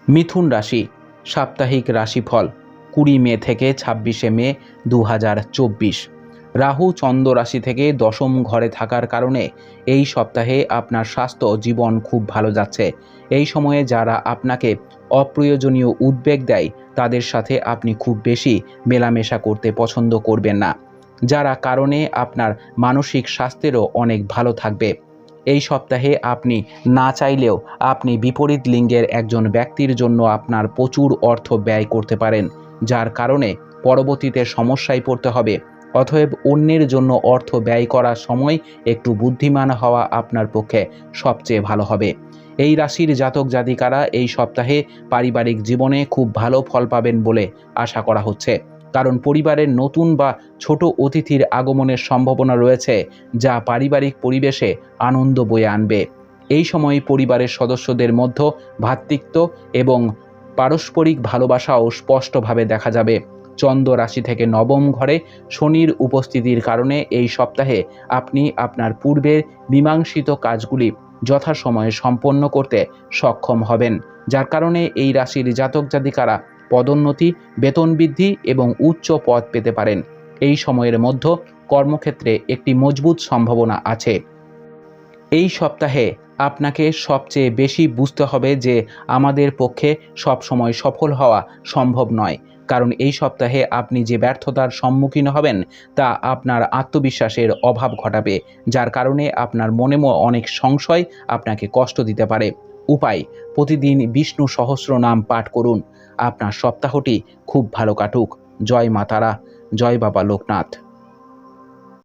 মিথুন রাশি সাপ্তাহিক রাশিফল 20 মে থেকে 26 মে 2024। রাহু চন্দ্র রাশি থেকে দশম ঘরে থাকার কারণে এই সপ্তাহে আপনার স্বাস্থ্য জীবন খুব ভালো যাচ্ছে। এই সময়ে যারা আপনাকে অপ্রয়োজনীয় উদ্বেগ দেয় তাদের সাথে আপনি খুব বেশি মেলামেশা করতে পছন্দ করবেন না, যারা কারণে আপনার মানসিক স্বাস্থ্যেরও অনেক ভালো থাকবে। এই সপ্তাহে আপনি না চাইলেও আপনি বিপরীত লিঙ্গের একজন ব্যক্তির জন্য আপনার প্রচুর অর্থ ব্যয় করতে পারেন, যার কারণে পরবর্তীতে সমস্যায় পড়তে হবে। অতএব অন্যের জন্য অর্থ ব্যয় করার সময় একটু বুদ্ধিমান হওয়া আপনার পক্ষে সবচেয়ে ভালো হবে। এই রাশির জাতক জাতিকারা এই সপ্তাহে পারিবারিক জীবনে খুব ভালো ফল পাবেন বলে আশা করা হচ্ছে, কারণ পরিবারের নতুন বা ছোট অতিথির আগমনের সম্ভাবনা রয়েছে, যা পারিবারিক পরিবেশে আনন্দ বয়ে আনবে। এই সময় পরিবারের সদস্যদের মধ্যে ভ্রাতৃত্ব এবং পারস্পরিক ভালোবাসাও স্পষ্টভাবে দেখা যাবে। চন্দ্র রাশি থেকে নবম ঘরে শনির উপস্থিতির কারণে এই সপ্তাহে আপনি আপনার পূর্বের মীমাংসিত কাজগুলি যথাসময়ে সম্পন্ন করতে সক্ষম হবেন, যার কারণে এই রাশির জাতক জাতিকারা পদোন্নতি, বেতন বৃদ্ধি এবং উচ্চ পদ পেতে পারেন। এই সময়ের মধ্যে কর্মক্ষেত্রে একটি মজবুত সম্ভাবনা আছে। এই সপ্তাহে আপনাকে সবচেয়ে বেশি বুঝতে হবে যে আমাদের পক্ষে সবসময় সফল হওয়া সম্ভব নয়, কারণ এই সপ্তাহে আপনি যে ব্যর্থতার সম্মুখীন হবেন তা আপনার আত্মবিশ্বাসের অভাব ঘটাবে, যার কারণে আপনার মনে অনেক সংশয় আপনাকে কষ্ট দিতে পারে। উপায়: প্রতিদিন বিষ্ণু সহস্রনাম পাঠ করুন। আপনার সপ্তাহটি খুব ভালো কাটুক। জয় মা তারা, জয় বাবা লোকনাথ।